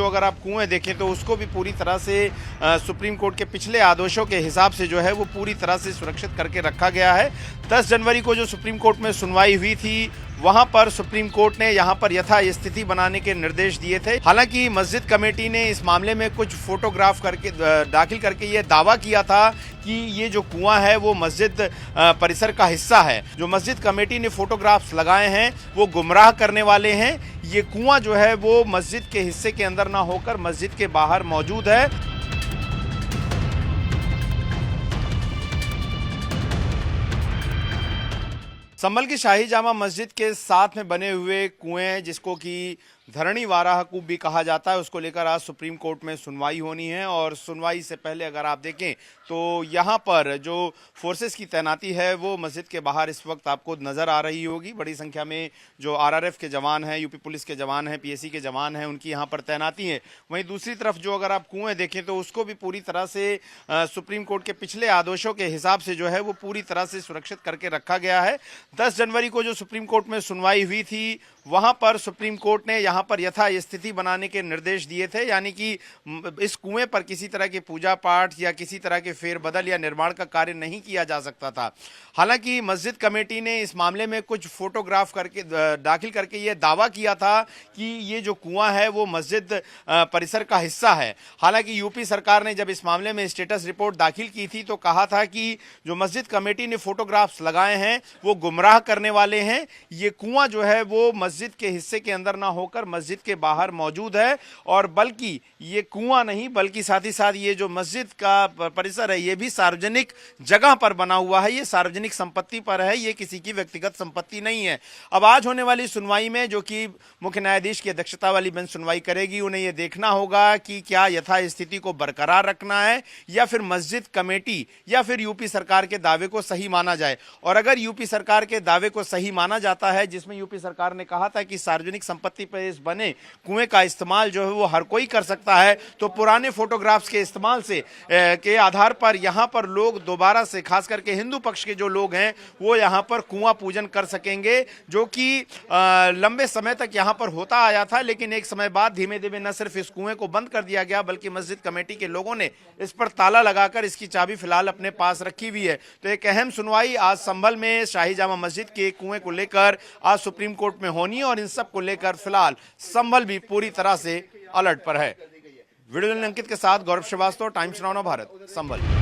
अगर आप कुएं देखें तो उसको भी पूरी तरह से सुप्रीम कोर्ट के पिछले आदेशों के हिसाब से जो है वो पूरी तरह से सुरक्षित करके रखा गया है। 10 जनवरी को जो सुप्रीम कोर्ट में सुनवाई हुई थी वहां पर सुप्रीम कोर्ट ने यहां पर यथास्थिति बनाने के निर्देश दिए थे। हालांकि मस्जिद कमेटी ने इस मामले में कुछ फोटोग्राफ करके दाखिल करके ये दावा किया था कि ये जो कुआं है वो मस्जिद परिसर का हिस्सा है। जो मस्जिद कमेटी ने फोटोग्राफ्स लगाए हैं वो गुमराह करने वाले हैं। ये कुआं जो है वो मस्जिद के हिस्से के अंदर ना होकर मस्जिद के बाहर मौजूद है। संभल की शाही जामा मस्जिद के साथ में बने हुए कुएं, जिसको कि धरणी वाराह कूप भी कहा जाता है, उसको लेकर आज सुप्रीम कोर्ट में सुनवाई होनी है। और सुनवाई से पहले अगर आप देखें तो यहाँ पर जो फोर्सेस की तैनाती है वो मस्जिद के बाहर इस वक्त आपको नज़र आ रही होगी। बड़ी संख्या में जो आरआरएफ के जवान हैं, यूपी पुलिस के जवान हैं, पीएसी के जवान हैं, उनकी यहाँ पर तैनाती है। वहीं दूसरी तरफ जो अगर आप कुएं देखें तो उसको भी पूरी तरह से सुप्रीम कोर्ट के पिछले आदेशों के हिसाब से जो है वो पूरी तरह से सुरक्षित करके रखा गया है। 10 जनवरी को जो सुप्रीम कोर्ट में सुनवाई हुई थी वहां पर सुप्रीम कोर्ट ने यहां पर यथास्थिति बनाने के निर्देश दिए थे, यानी कि इस कुएं पर किसी तरह की पूजा पाठ या किसी तरह के फेरबदल या निर्माण का कार्य नहीं किया जा सकता था। हालांकि मस्जिद कमेटी ने इस मामले में कुछ फोटोग्राफ करके दाखिल करके ये दावा किया था कि ये जो कुआं है वो मस्जिद परिसर का हिस्सा है। हालांकि यूपी सरकार ने जब इस मामले में स्टेटस रिपोर्ट दाखिल की थी तो कहा था कि जो मस्जिद कमेटी ने फोटोग्राफ्स लगाए हैं वो गुमराह करने वाले हैं। ये कुआं जो है वो मस्जिद के हिस्से के अंदर ना होकर मस्जिद के बाहर मौजूद है, और बल्कि ये कुआं नहीं बल्कि साथ ही साथ ये जो मस्जिद का परिसर है ये भी सार्वजनिक जगह पर बना हुआ है, ये सार्वजनिक संपत्ति पर है, ये किसी की व्यक्तिगत संपत्ति नहीं है। अब आज होने वाली सुनवाई में जो कि मुख्य न्यायाधीश की अध्यक्षता वाली बेंच सुनवाई करेगी, उन्हें यह देखना होगा कि क्या यथास्थिति को बरकरार रखना है या फिर मस्जिद कमेटी या फिर यूपी सरकार के दावे को सही माना जाए। और अगर यूपी सरकार के दावे को सही माना जाता है, जिसमें यूपी सरकार ने कहा था कि सार्वजनिक संपत्ति पर इस बने कुएं का इस्तेमाल जो है वो हर कोई कर सकता है, तो पुराने फोटोग्राफ्स के इस्तेमाल से के आधार पर यहां पर लोग दोबारा से, खास करके हिंदू पक्ष के जो लोग हैं वो यहां पर कुआं पूजन कर सकेंगे, जो कि लंबे समय तक यहां पर होता आया था। लेकिन एक समय बाद धीमे धीमे न सिर्फ इस कुएं को बंद कर दिया गया बल्कि मस्जिद कमेटी के लोगों ने इस पर ताला लगाकर इसकी चाबी फिलहाल अपने पास रखी हुई है। तो एक अहम सुनवाई आज संभल में शाही जामा मस्जिद के कुएं को लेकर आज सुप्रीम कोर्ट में होनी है, और इन सब को लेकर फिलहाल संभल भी पूरी तरह से अलर्ट पर है। वीडियो अंकित के साथ गौरव श्रीवास्तव, टाइम्स नाउ भारत, संभल।